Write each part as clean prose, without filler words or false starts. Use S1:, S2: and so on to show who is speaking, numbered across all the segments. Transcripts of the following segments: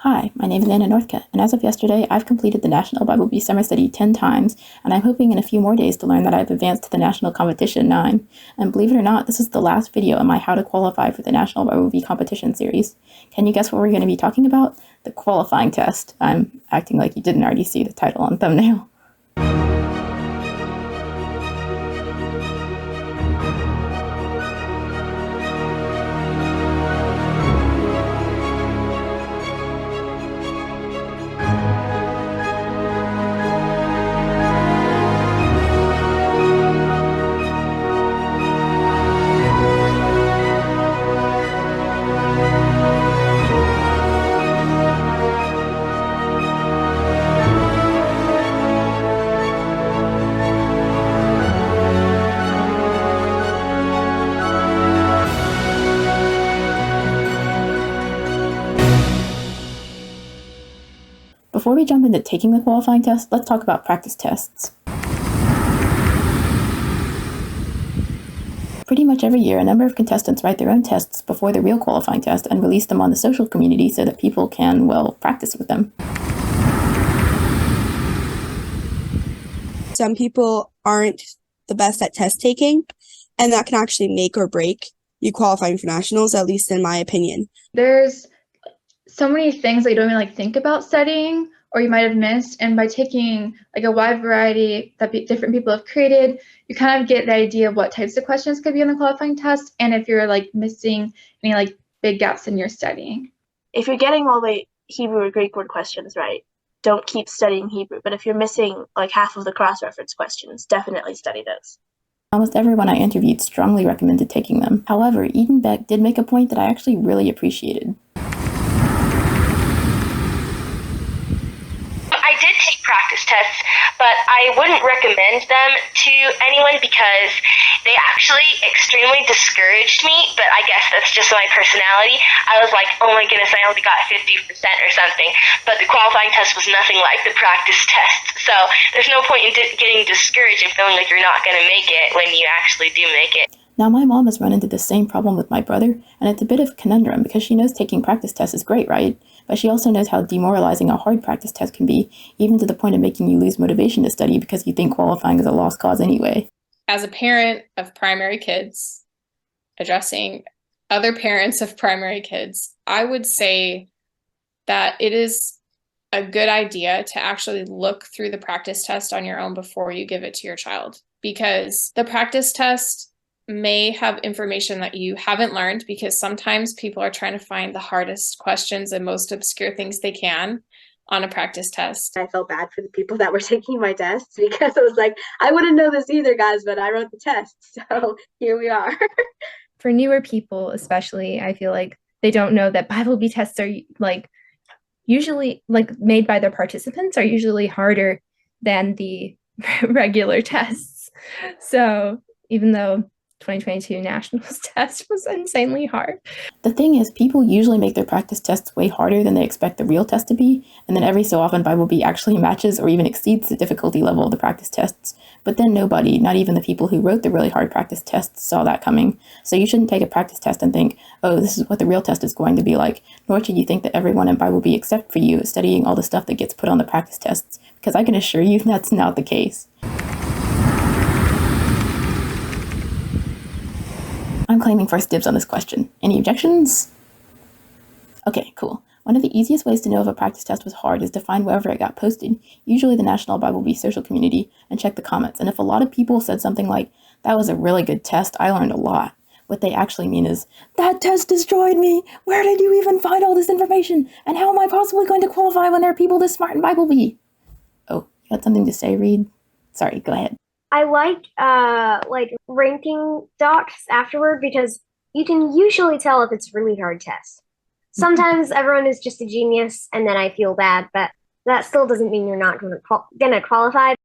S1: Hi, my name is Anna Northcutt, and as of yesterday, I've completed the National Bible Bee Summer Study 10 times, and I'm hoping in a few more days to learn that I've advanced to the National Competition 9. And believe it or not, this is the last video in my How to Qualify for the National Bible Bee Competition series. Can you guess what we're going to be talking about? The qualifying test. I'm acting like you didn't already see the title on thumbnail. Before we jump into taking the qualifying test, let's talk about practice tests. Pretty much every year, a number of contestants write their own tests before the real qualifying test and release them on the social community so that people can, well, practice with them.
S2: Some people aren't the best at test taking, and that can actually make or break you qualifying for nationals, at least in my opinion.
S3: There's so many things that you don't even think about studying or you might have missed, and by taking a wide variety that different people have created, you kind of get the idea of what types of questions could be on the qualifying test, and if you're missing any big gaps in your studying.
S4: If you're getting all the Hebrew or Greek word questions right, don't keep studying Hebrew. But if you're missing half of the cross-reference questions, definitely study those.
S1: Almost everyone I interviewed strongly recommended taking them. However, Eden Beck did make a point that I actually really appreciated.
S5: I did take practice tests, but I wouldn't recommend them to anyone because they actually extremely discouraged me, but I guess that's just my personality. I was like, oh my goodness, I only got 50% or something, but the qualifying test was nothing like the practice test. So there's no point in getting discouraged and feeling like you're not going to make it when you actually do make it.
S1: Now, my mom has run into the same problem with my brother, and it's a bit of a conundrum because she knows taking practice tests is great, right? But she also knows how demoralizing a hard practice test can be, even to the point of making you lose motivation to study because you think qualifying is a lost cause anyway.
S6: As a parent of primary kids, addressing other parents of primary kids, I would say that it is a good idea to actually look through the practice test on your own before you give it to your child, because the practice test may have information that you haven't learned, because sometimes people are trying to find the hardest questions and most obscure things they can on a practice test.
S4: I felt bad for the people that were taking my tests because I was like, I wouldn't know this either, guys, but I wrote the test. So here we are.
S7: For newer people, especially, I feel like they don't know that Bible Bee tests are usually made by their participants are usually harder than the regular tests. So even though 2022 nationals test was insanely hard.
S1: The thing is, people usually make their practice tests way harder than they expect the real test to be, and then every so often Bible Bee actually matches or even exceeds the difficulty level of the practice tests. But then nobody, not even the people who wrote the really hard practice tests, saw that coming. So you shouldn't take a practice test and think, oh, this is what the real test is going to be like, nor should you think that everyone in Bible Bee except for you is studying all the stuff that gets put on the practice tests, because I can assure you that's not the case. I'm claiming first dibs on this question. Any objections? Okay, cool. One of the easiest ways to know if a practice test was hard is to find wherever it got posted, usually the National Bible Bee social community, and check the comments. And if a lot of people said something like, that was a really good test, I learned a lot, what they actually mean is, that test destroyed me! Where did you even find all this information? And how am I possibly going to qualify when there are people this smart in Bible Bee? Oh, you had something to say, Reed? Sorry, go ahead.
S8: I like ranking docs afterward because you can usually tell if it's a really hard test. Sometimes everyone is just a genius and then I feel bad, but that still doesn't mean you're not going to qualify.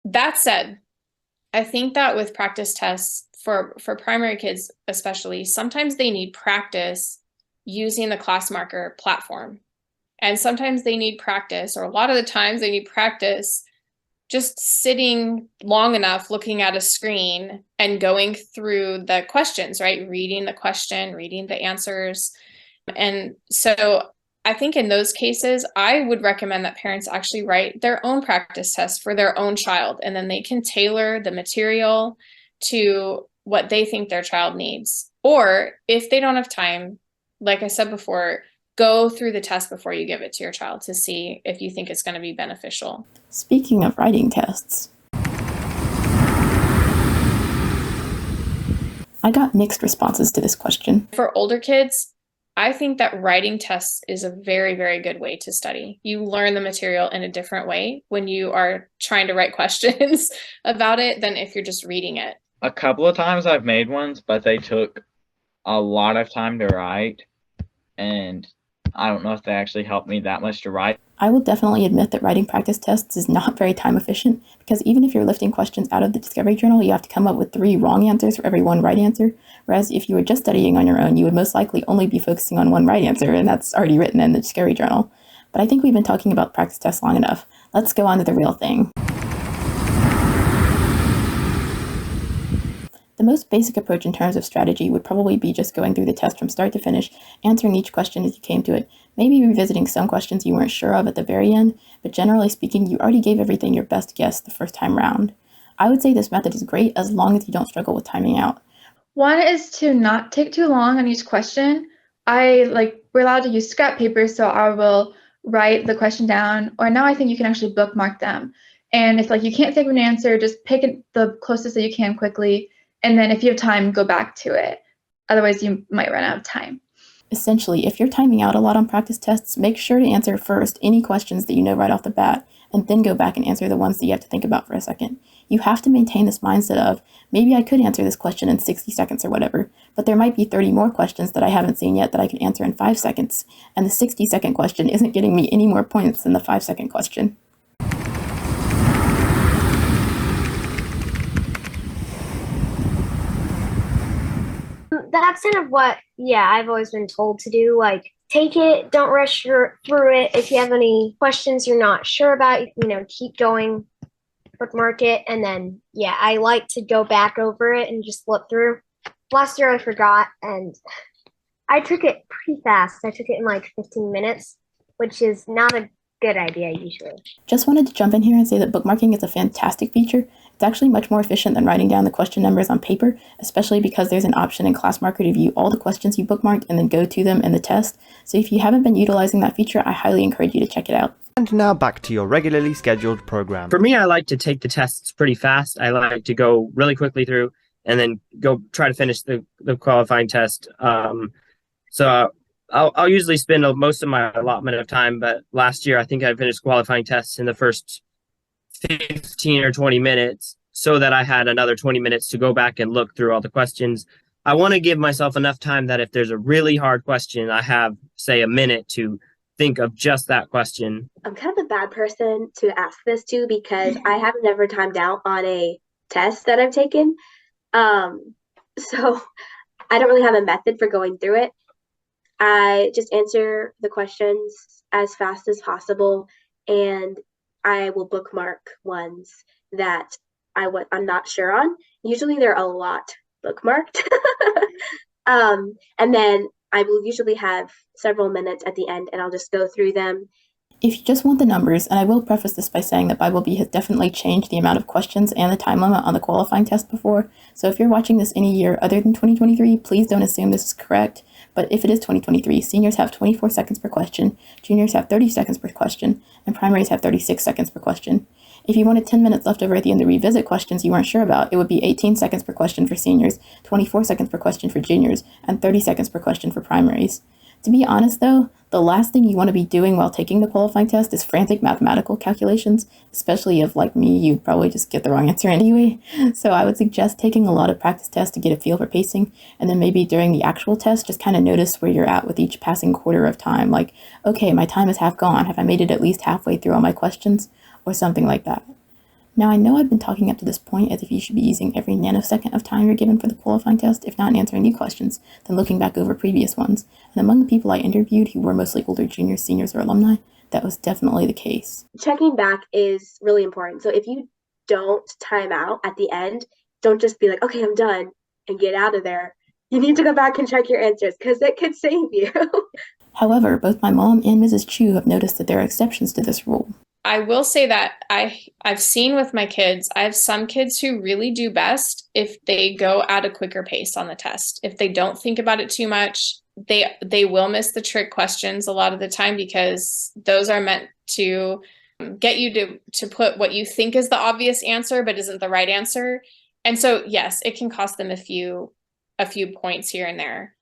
S6: That said, I think that with practice tests for primary kids especially, sometimes they need practice using the class marker platform. And sometimes they need practice, or a lot of the times they need practice just sitting long enough looking at a screen and going through the questions, right? Reading the question, reading the answers. And so I think in those cases, I would recommend that parents actually write their own practice tests for their own child, and then they can tailor the material to what they think their child needs. Or if they don't have time, like I said before, go through the test before you give it to your child to see if you think it's going to be beneficial.
S1: Speaking of writing tests, I got mixed responses to this question.
S6: For older kids, I think that writing tests is a very, very good way to study. You learn the material in a different way when you are trying to write questions about it than if you're just reading it.
S9: A couple of times I've made ones, but they took a lot of time to write, and I don't know if they actually helped me that much to write.
S1: I will definitely admit that writing practice tests is not very time efficient, because even if you're lifting questions out of the Discovery Journal, you have to come up with 3 wrong answers for every 1 right answer, whereas if you were just studying on your own, you would most likely only be focusing on 1 right answer, and that's already written in the Discovery Journal. But I think we've been talking about practice tests long enough. Let's go on to the real thing. The most basic approach in terms of strategy would probably be just going through the test from start to finish, answering each question as you came to it, maybe revisiting some questions you weren't sure of at the very end, but generally speaking, you already gave everything your best guess the first time round. I would say this method is great as long as you don't struggle with timing out.
S3: One is to not take too long on each question. We're allowed to use scrap paper, so I will write the question down, or now I think you can actually bookmark them. And if you can't think of an answer, just pick the closest that you can quickly. And then if you have time, go back to it. Otherwise, you might run out of time.
S1: Essentially, if you're timing out a lot on practice tests, make sure to answer first any questions that you know right off the bat, and then go back and answer the ones that you have to think about for a second. You have to maintain this mindset of, maybe I could answer this question in 60 seconds or whatever, but there might be 30 more questions that I haven't seen yet that I can answer in 5 seconds, and the 60-second question isn't getting me any more points than the 5-second question.
S8: That's kind of what, I've always been told to do. Take it, don't rush through it. If you have any questions you're not sure about, keep going, bookmark it. And then, I like to go back over it and just flip through. Last year I forgot, and I took it pretty fast. I took it in 15 minutes, which is not a good idea usually.
S1: Just wanted to jump in here and say that bookmarking is a fantastic feature. It's actually much more efficient than writing down the question numbers on paper, especially because there's an option in ClassMarker to view all the questions you bookmarked and then go to them in the test. So if you haven't been utilizing that feature, I highly encourage you to check it out.
S10: And now back to your regularly scheduled program.
S11: For me, I like to take the tests pretty fast. I like to go really quickly through and then go try to finish the qualifying test. So I'll usually spend most of my allotment of time, but last year I think I finished qualifying tests in the first 15 or 20 minutes so that I had another 20 minutes to go back and look through all the questions. I want to give myself enough time that if there's a really hard question, I have, say, a minute to think of just that question.
S12: I'm kind of a bad person to ask this to because I have never timed out on a test that I've taken. So I don't really have a method for going through it. I just answer the questions as fast as possible, and I will bookmark ones that I'm not sure on. Usually they're a lot bookmarked. And then I will usually have several minutes at the end, and I'll just go through them.
S1: If you just want the numbers, and I will preface this by saying that Bible Bee has definitely changed the amount of questions and the time limit on the qualifying test before, so if you're watching this any year other than 2023, please don't assume this is correct. But if it is 2023, seniors have 24 seconds per question, juniors have 30 seconds per question, and primaries have 36 seconds per question. If you wanted 10 minutes left over at the end to revisit questions you weren't sure about, it would be 18 seconds per question for seniors, 24 seconds per question for juniors, and 30 seconds per question for primaries. To be honest, though, the last thing you want to be doing while taking the qualifying test is frantic mathematical calculations, especially if, like me, you probably just get the wrong answer anyway. So I would suggest taking a lot of practice tests to get a feel for pacing, and then maybe during the actual test, just kind of notice where you're at with each passing quarter of time. Like, okay, my time is half gone. Have I made it at least halfway through all my questions? Or something like that. Now, I know I've been talking up to this point as if you should be using every nanosecond of time you're given for the qualifying test, if not answering new questions, then looking back over previous ones. And among the people I interviewed who were mostly older juniors, seniors, or alumni, that was definitely the case.
S12: Checking back is really important. So if you don't time out at the end, don't just be like, okay, I'm done and get out of there. You need to go back and check your answers because it could save you.
S1: However, both my mom and Mrs. Chu have noticed that there are exceptions to this rule.
S6: I will say that I've seen with my kids, I have some kids who really do best if they go at a quicker pace on the test. If they don't think about it too much, they will miss the trick questions a lot of the time because those are meant to get you to put what you think is the obvious answer but isn't the right answer. And so yes, it can cost them a few points here and there.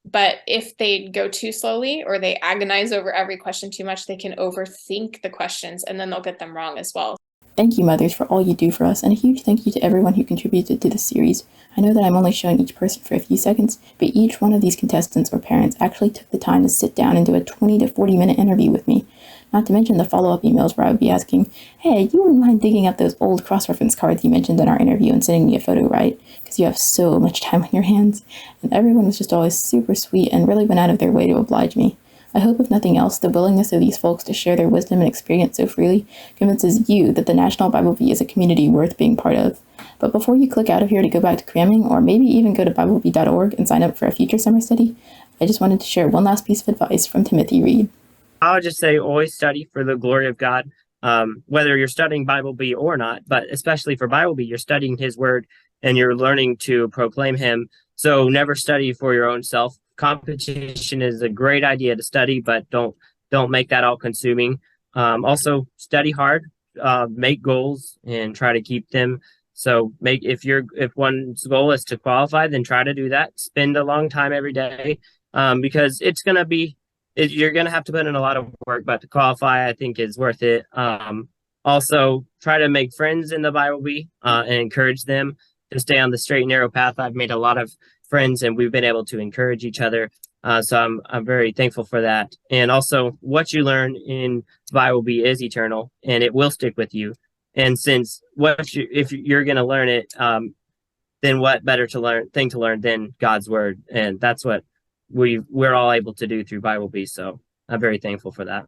S6: But if they go too slowly or they agonize over every question too much, they can overthink the questions and then they'll get them wrong as well.
S1: Thank you, mothers, for all you do for us, and a huge thank you to everyone who contributed to this series. I know that I'm only showing each person for a few seconds, but each one of these contestants or parents actually took the time to sit down and do a 20 to 40 minute interview with me. Not to mention the follow-up emails where I would be asking, hey, you wouldn't mind digging up those old cross-reference cards you mentioned in our interview and sending me a photo, right? Because you have so much time on your hands. And everyone was just always super sweet and really went out of their way to oblige me. I hope, if nothing else, the willingness of these folks to share their wisdom and experience so freely convinces you that the National Bible Bee is a community worth being part of. But before you click out of here to go back to cramming, or maybe even go to BibleBee.org and sign up for a future summer study, I just wanted to share one last piece of advice from Timothy Reed.
S11: I would just say always study for the glory of God, whether you're studying Bible Bee or not, but especially for Bible Bee, you're studying his word and you're learning to proclaim him. So never study for your own self. Competition is a great idea to study, but don't make that all consuming. Also study hard, make goals and try to keep them. So if one's goal is to qualify, then try to do that. Spend a long time every day, because you're going to have to put in a lot of work, but to qualify, I think is worth it. Also try to make friends in the Bible Bee, and encourage them to stay on the straight and narrow path. I've made a lot of friends and we've been able to encourage each other. So I'm very thankful for that. And also what you learn in Bible Bee is eternal and it will stick with you. And since if you're going to learn it, then what better thing to learn than God's word? And that's what we're all able to do through Bible Bee. So I'm very thankful for that.